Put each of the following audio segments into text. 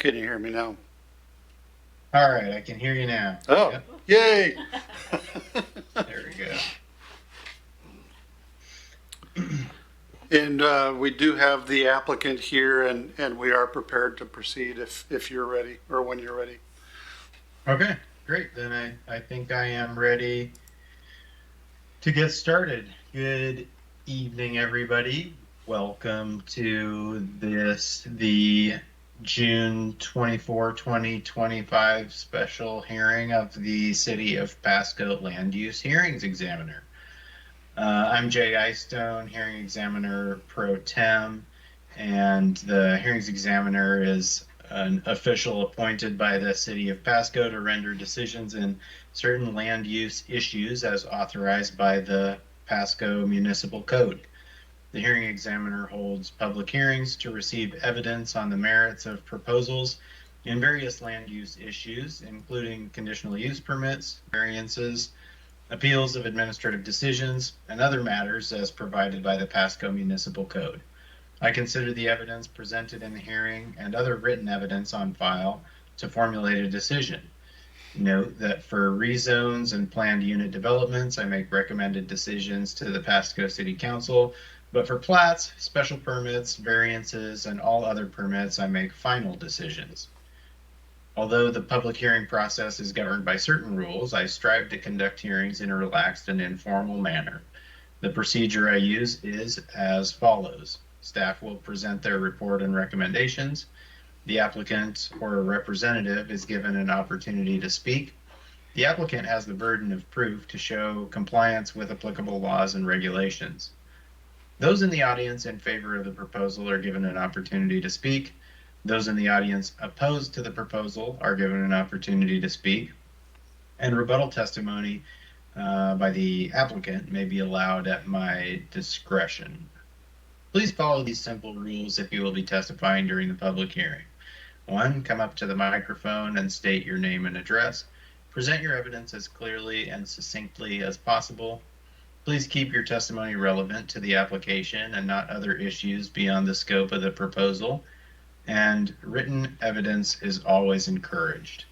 Can you hear me now? All right, I can hear you now. Oh, Yep, yay! there we go. And we do have the applicant here, and we are prepared to proceed if you're ready, or when you're ready. Okay, great. Then I think I am ready to get started. Good evening, everybody. Welcome to the June 24, 2025 special hearing of the City of Pasco Land Use Hearings Examiner. I'm Jay Eystone, Hearing Examiner Pro Tem, and the Hearings Examiner is an official appointed by the City of Pasco to render decisions in certain land use issues as authorized by the Pasco Municipal Code. The Hearing Examiner holds public hearings to receive evidence on the merits of proposals in various land use issues, including conditional use permits, variances, appeals of administrative decisions, and other matters as provided by the Pasco Municipal Code. I consider the evidence presented in the hearing and other written evidence on file to formulate a decision. Note that for rezones and planned unit developments, I make recommended decisions to the Pasco City Council, but for plats, special permits, variances, and all other permits, I make final decisions. Although the public hearing process is governed by certain rules, I strive to conduct hearings in a relaxed and informal manner. The procedure I use is as follows. Staff will present their report and recommendations. The applicant or a representative is given an opportunity to speak. The applicant has the burden of proof to show compliance with applicable laws and regulations. Those in the audience in favor of the proposal are given an opportunity to speak. Those in the audience opposed to the proposal are given an opportunity to speak, and rebuttal testimony by the applicant may be allowed at my discretion. Please follow these simple rules if you will be testifying during the public hearing. 1, come up to the microphone and state your name and address. Present your evidence as clearly and succinctly as possible. Please keep your testimony relevant to the application and not other issues beyond the scope of the proposal. And written evidence is always encouraged.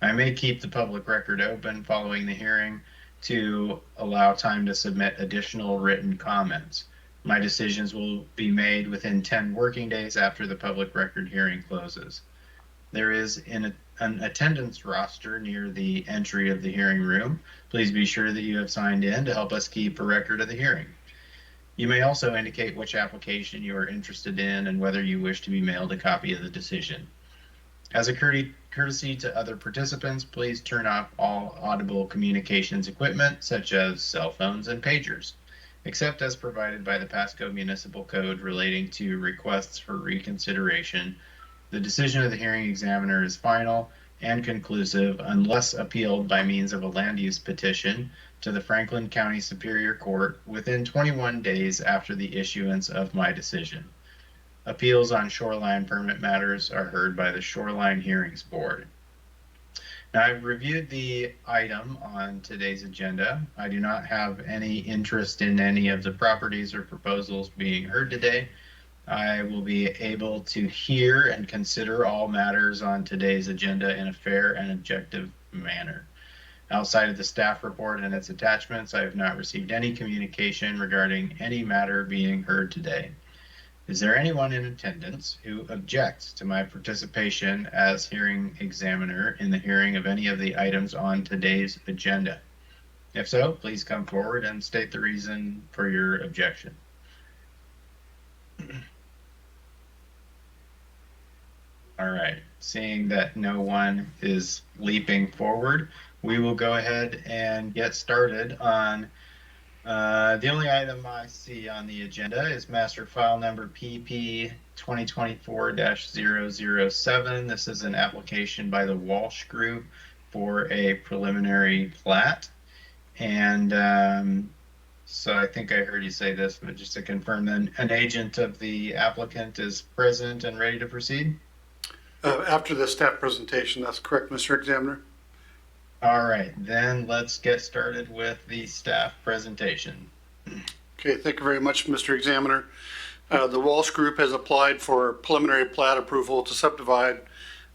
I may keep the public record open following the hearing to allow time to submit additional written comments. My decisions will be made within 10 working days after the public record hearing closes. There is an attendance roster near the entry of the hearing room. Please be sure that you have signed in to help us keep a record of the hearing. You may also indicate which application you are interested in and whether you wish to be mailed a copy of the decision. As a courtesy to other participants, please turn off all audible communications equipment, such as cell phones and pagers, except as provided by the Pasco Municipal Code relating to requests for reconsideration. The decision of the hearing examiner is final and conclusive unless appealed by means of a land use petition to the Franklin County Superior Court within 21 days after the issuance of my decision. Appeals on shoreline permit matters are heard by the Shoreline Hearings Board. Now, I've reviewed the item on today's agenda. I do not have any interest in any of the properties or proposals being heard today. I will be able to hear and consider all matters on today's agenda in a fair and objective manner. Outside of the staff report and its attachments, I have not received any communication regarding any matter being heard today. Is there anyone in attendance who objects to my participation as hearing examiner in the hearing of any of the items on today's agenda? If so, please come forward and state the reason for your objection. All right, seeing that no one is leaping forward, we will go ahead and get started on the only item I see on the agenda is master file number PP 2024-007. This is an application by the Walsh Group for a preliminary plat. And so I think I heard you say this, but just to confirm, then an agent of the applicant is present and ready to proceed? After the staff presentation, that's correct, Mr. Examiner. All right, then let's get started with the staff presentation. Okay, thank you very much, Mr. Examiner. The Walsh Group has applied for preliminary plat approval to subdivide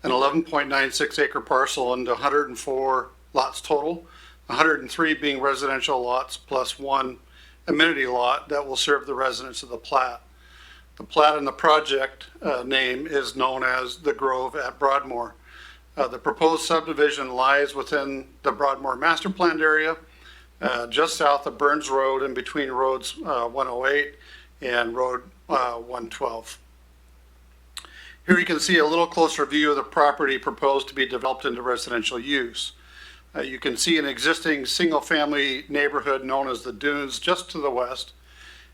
an 11.96 acre parcel into 104 lots total, 103 being residential lots plus one amenity lot that will serve the residents of the plat. The plat in the project name is known as the Grove at Broadmoor. The proposed subdivision lies within the Broadmoor master planned area, just south of Burns Road and between roads 108 and road 112. Here you can see a little closer view of the property proposed to be developed into residential use. You can see an existing single-family neighborhood known as the Dunes just to the west,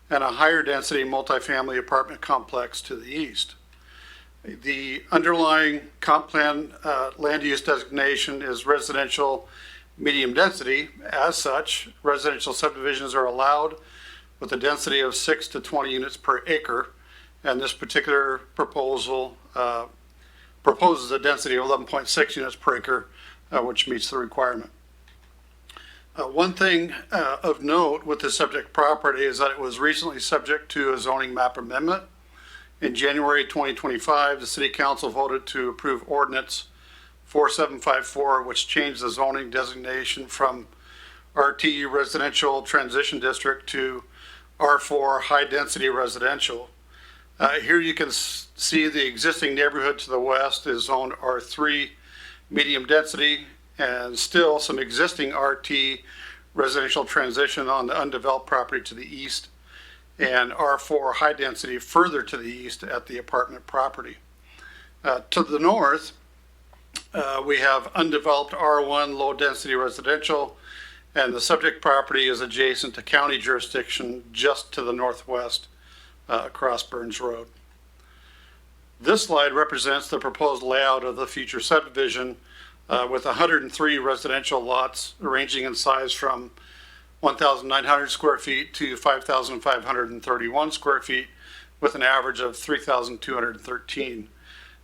and a higher density multifamily apartment complex to the east. The underlying comp plan land use designation is residential medium density. As such, residential subdivisions are allowed with a density of 6 to 20 units per acre, and this particular proposal proposes a density of 11.6 units per acre, which meets the requirement. One thing of note with the subject property is that it was recently subject to a zoning map amendment. In January 2025, the City Council voted to approve Ordinance 4754, which changed the zoning designation from RT Residential Transition District to R4 High Density Residential. Here you can see the existing neighborhood to the west is zoned R3 Medium Density, and still some existing RT residential transition on the undeveloped property to the east, and R4 high density further to the east at the apartment property. To the north, we have undeveloped R1 low density residential, and the subject property is adjacent to county jurisdiction just to the northwest across Burns Road. This slide represents the proposed layout of the future subdivision with 103 residential lots ranging in size from 1,900 square feet to 5,531 square feet with an average of 3,213.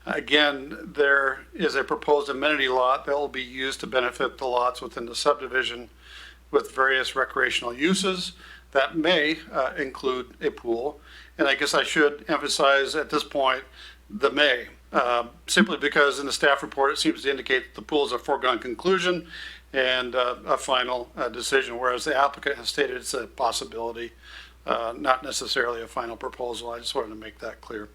Again, there is a proposed amenity lot that will be used to benefit the lots within the subdivision with various recreational uses that may include a pool. And I guess I should emphasize at this point the may. Simply because in the staff report it seems to indicate that the pool is a foregone conclusion and a final decision, whereas the applicant has stated it's a possibility, not necessarily a final proposal. I just wanted to make that clear.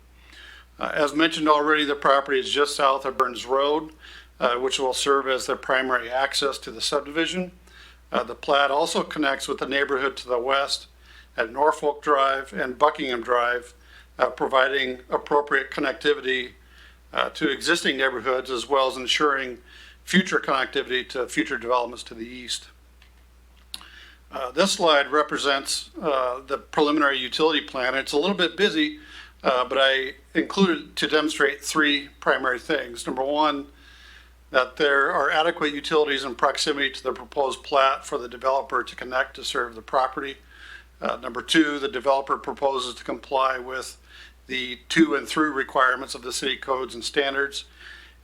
As mentioned already, the property is just south of Burns Road, which will serve as the primary access to the subdivision. The plat also connects with the neighborhood to the west at Norfolk Drive and Buckingham Drive, providing appropriate connectivity to existing neighborhoods, as well as ensuring future connectivity to future developments to the east. This slide represents the preliminary utility plan. It's a little bit busy, but I included to demonstrate three primary things. Number one, that there are adequate utilities in proximity to the proposed plat for the developer to connect to serve the property. Number two, the developer proposes to comply with the to and through requirements of the city codes and standards.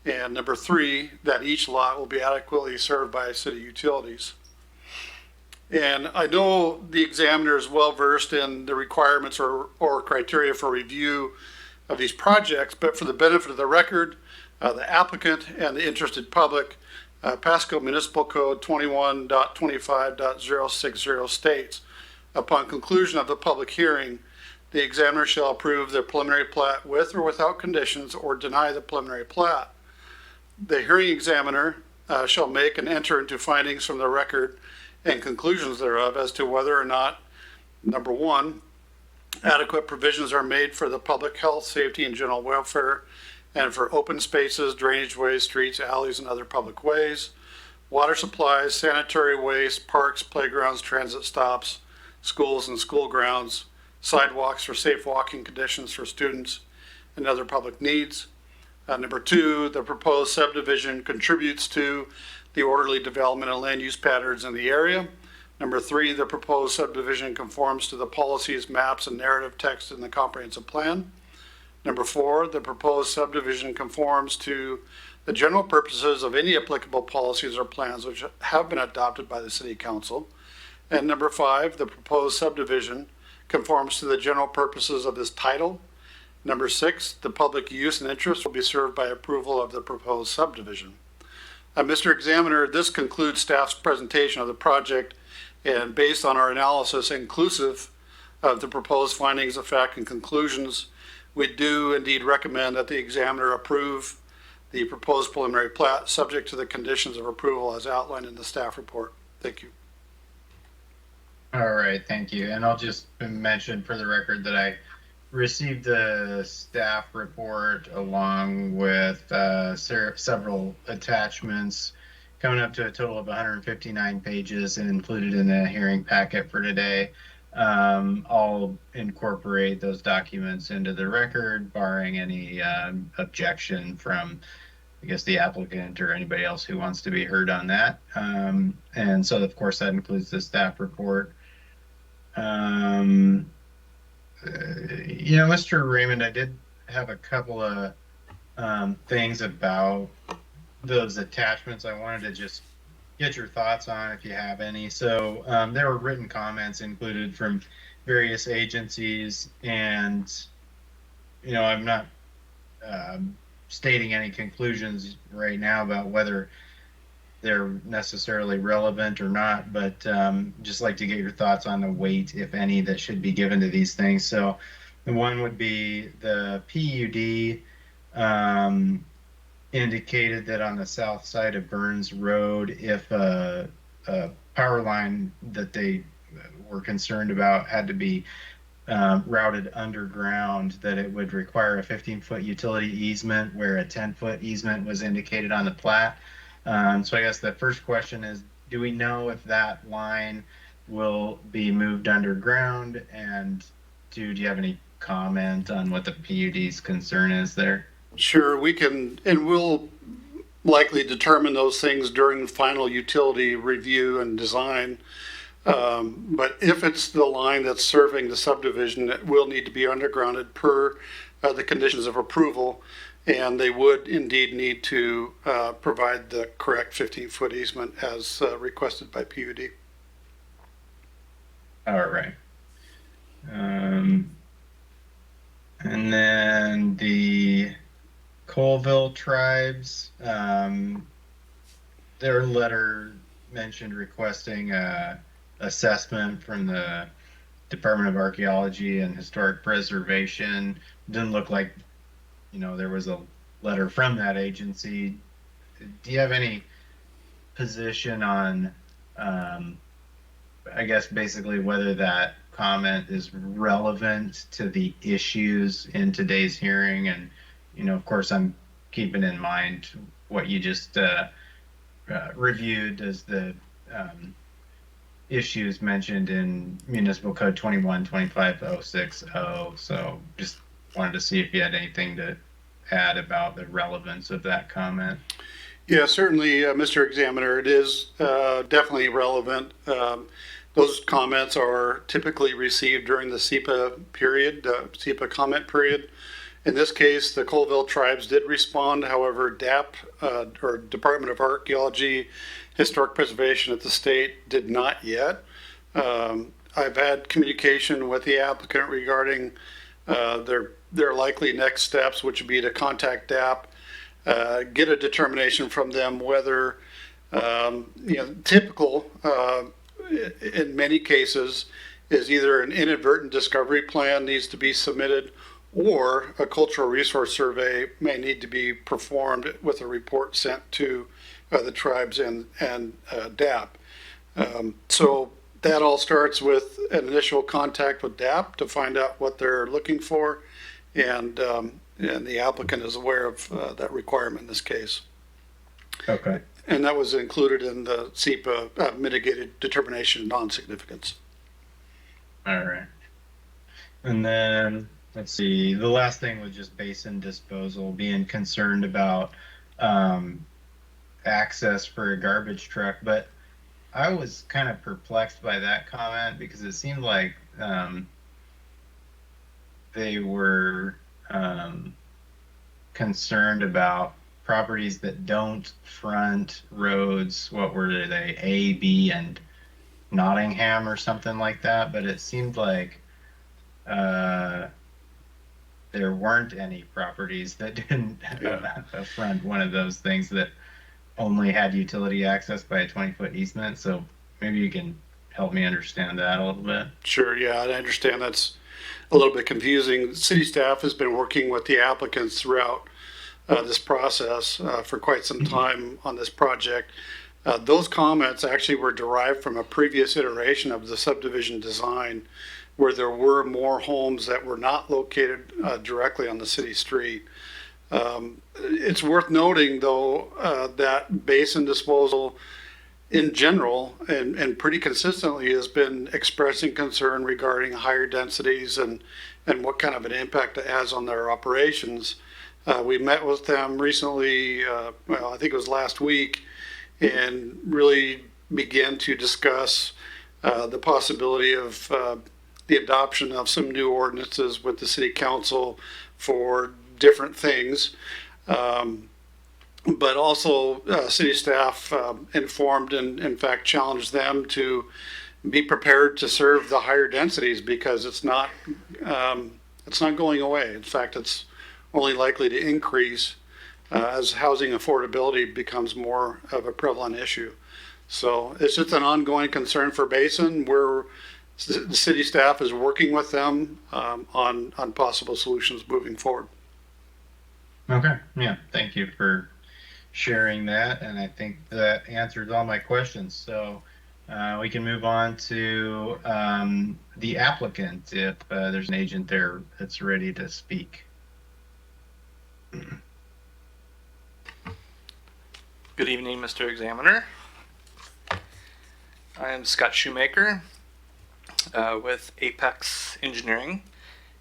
And number three, that each lot will be adequately served by city utilities. And I know the examiner is well versed in the requirements or criteria for review of these projects, but for the benefit of the record, the applicant and the interested public, Pasco Municipal Code 21.25.060 states, upon conclusion of the public hearing, the examiner shall approve the preliminary plat with or without conditions or deny the preliminary plat. The hearing examiner shall make and enter into findings from the record and conclusions thereof as to whether or not, number one, adequate provisions are made for the public health, safety, and general welfare, and for open spaces, drainage ways, streets, alleys, and other public ways, water supplies, sanitary waste, parks, playgrounds, transit stops, schools and school grounds, sidewalks for safe walking conditions for students and other public needs. Number two, the proposed subdivision contributes to the orderly development and land use patterns in the area. Number three, the proposed subdivision conforms to the policies, maps, and narrative text in the comprehensive plan. Number four, the proposed subdivision conforms to the general purposes of any applicable policies or plans which have been adopted by the City Council. And number five, the proposed subdivision conforms to the general purposes of this title Number 6, the public use and interest will be served by approval of the proposed subdivision. Mr. Examiner, this concludes staff's presentation of the project, and based on our analysis inclusive of the proposed findings of fact and conclusions, we do indeed recommend that the examiner approve the proposed preliminary plat subject to the conditions of approval as outlined in the staff report. Thank you. All right, thank you. And I'll just mention for the record that I received the staff report along with several attachments coming up to a total of 159 pages and included in the hearing packet for today. I'll incorporate those documents into the record, barring any objection from, I guess, the applicant or anybody else who wants to be heard on that. And so, of course, that includes the staff report. Mr. Raymond, I did have a couple of things about those attachments I wanted to just get your thoughts on if you have any. So there were written comments included from various agencies, and I'm not stating any conclusions right now about whether they're necessarily relevant or not, but just like to get your thoughts on the weight, if any, that should be given to these things. So the one would be the PUD indicated that on the south side of Burns Road, if a power line that they were concerned about had to be routed underground, that it would require a 15-foot utility easement where a 10-foot easement was indicated on the plat. So I guess the first question is, do we know if that line will be moved underground? And do you have any comment on what the PUD's concern is there? Sure, we can, and we'll likely determine those things during the final utility review and design. But if it's the line that's serving the subdivision, it will need to be undergrounded per the conditions of approval. And they would indeed need to provide the correct 15-foot easement as requested by PUD. All right. And then the Colville tribes, their letter mentioned requesting assessment from the Department of Archaeology and Historic Preservation. Didn't look like there was a letter from that agency. Do you have any position on, I guess, basically whether that comment is relevant to the issues in today's hearing? And, of course, I'm keeping in mind what you just reviewed as the issues mentioned in Municipal Code 21-25-060. So just wanted to see if you had anything to add about the relevance of that comment. Yeah, certainly, Mr. Examiner, it is definitely relevant. Those comments are typically received during the SEPA period, SEPA comment period. In this case, the Colville tribes did respond. However, DAP, or Department of Archaeology, Historic Preservation at the state, did not yet. I've had communication with the applicant regarding their likely next steps, which would be to contact DAP, get a determination from them whether, typical in many cases is either an inadvertent discovery plan needs to be submitted, or a cultural resource survey may need to be performed with a report sent to the tribes and DAP. So that all starts with an initial contact with DAP to find out what they're looking for, and the applicant is aware of that requirement in this case. Okay. And that was included in the SEPA mitigated determination of non-significance. All right. And then, let's see, the last thing was just basin disposal, being concerned about access for a garbage truck. But I was kind of perplexed by that comment because it seemed like they were concerned about properties that don't front roads. What were they? A, B, and Nottingham or something like that. But it seemed like there weren't any properties that didn't affront one of those things that only had utility access by a 20-foot easement. So maybe you can help me understand that a little bit. Sure, yeah, I understand that's a little bit confusing. City staff has been working with the applicants throughout this process for quite some time on this project. Those comments actually were derived from a previous iteration of the subdivision design where there were more homes that were not located directly on the city street. It's worth noting, though, that basin disposal in general and pretty consistently has been expressing concern regarding higher densities and what kind of an impact it has on their operations. We met with them recently, well, I think it was last week, and really began to discuss the possibility of the adoption of some new ordinances with the city council for different things. But also city staff informed and in fact challenged them to be prepared to serve the higher densities because it's not going away. In fact, it's only likely to increase as housing affordability becomes more of a prevalent issue. So it's just an ongoing concern for Basin. The city staff is working with them on possible solutions moving forward. Okay, yeah, thank you for sharing that, and I think that answers all my questions. So we can move on to the applicant if there's an agent there that's ready to speak. Good evening, Mr. Examiner. I am Scott Shoemaker with Apex Engineering.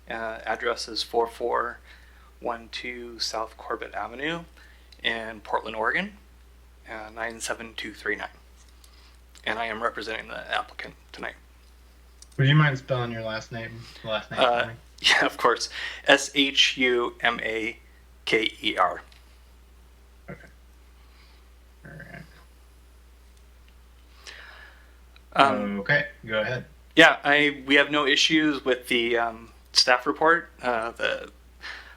Address is 4412 South Corbett Avenue in Portland, Oregon, 97239. And I am representing the applicant tonight. Would you mind spelling your last name for me? Yeah, of course. Shumaker. Okay. All right. Okay, go ahead. Yeah, we have no issues with the staff report, the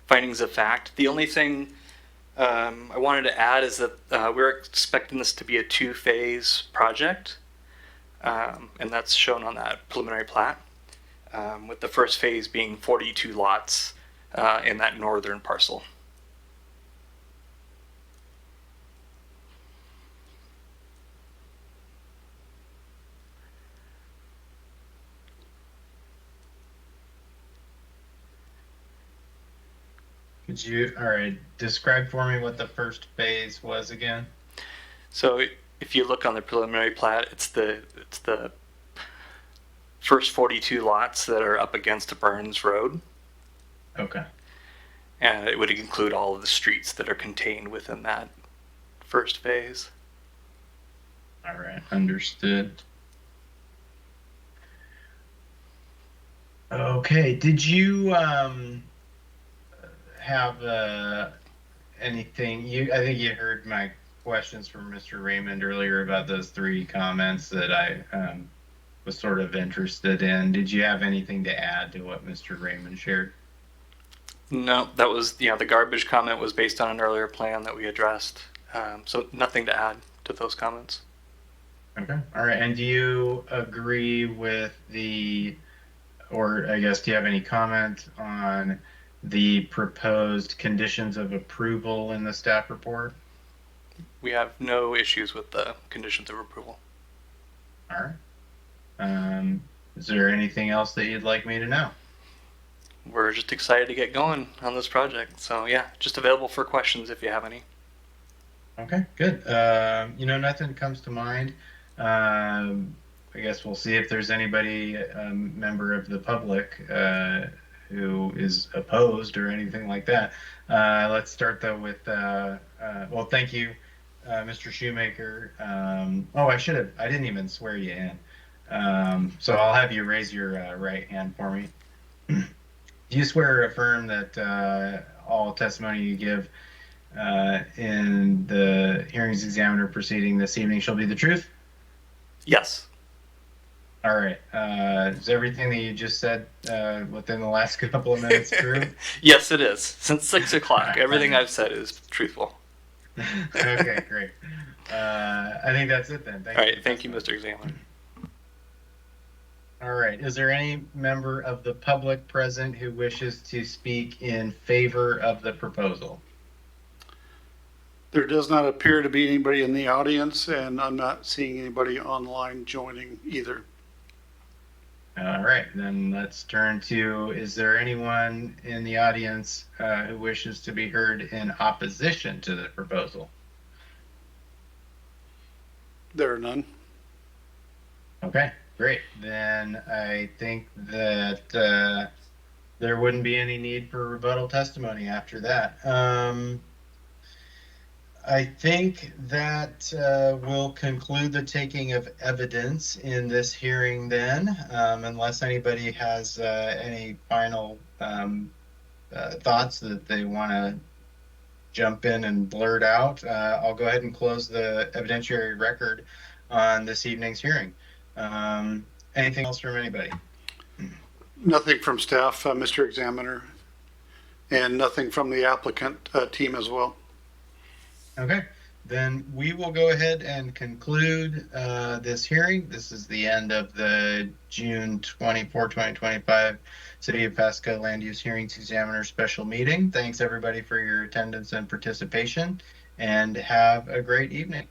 findings of fact. The only thing I wanted to add is that we're expecting this to be a two-phase project, and that's shown on that preliminary plat, with the first phase being 42 lots in that northern parcel. Could you, all right, describe for me what the first phase was again? So if you look on the preliminary plat, it's the first 42 lots that are up against Burns Road. Okay. And it would include all of the streets that are contained within that first phase. All right, understood. Okay, did you have anything? I think you heard my questions from Mr. Raymond earlier about those three comments that I was sort of interested in. Did you have anything to add to what Mr. Raymond shared? No, that was, the garbage comment was based on an earlier plan that we addressed. So nothing to add to those comments. Okay. All right. And do you agree with or I guess, do you have any comment on the proposed conditions of approval in the staff report? We have no issues with the conditions of approval. All right. Is there anything else that you'd like me to know? We're just excited to get going on this project. So yeah, just available for questions if you have any. Okay, good. Nothing comes to mind. I guess we'll see if there's anybody, member of the public, who is opposed or anything like that. Let's start though with, well, thank you, Mr. Shoemaker. I didn't even swear you in. So I'll have you raise your right hand for me. Do you swear or affirm that all testimony you give in the hearings examiner proceeding this evening shall be the truth? Yes. All right. Is everything that you just said within the last couple of minutes true? Yes, it is. Since 6 o'clock, everything I've said is truthful. Okay, great. I think that's it then. All right, thank you, Mr. Examiner. All right. Is there any member of the public present who wishes to speak in favor of the proposal? There does not appear to be anybody in the audience, and I'm not seeing anybody online joining either. All right, then let's turn to, is there anyone in the audience who wishes to be heard in opposition to the proposal? There are none. Okay, great. Then I think that there wouldn't be any need for rebuttal testimony after that. I think that will conclude the taking of evidence in this hearing then, unless anybody has any final thoughts that they want to jump in and blurt out. I'll go ahead and close the evidentiary record on this evening's hearing. Anything else from anybody? Nothing from staff, Mr. Examiner, and nothing from the applicant team as well. Okay, then we will go ahead and conclude this hearing. This is the end of the June 24, 2025 City of Pasco Land Use Hearings Examiner special meeting. Thanks everybody for your attendance and participation, and have a great evening.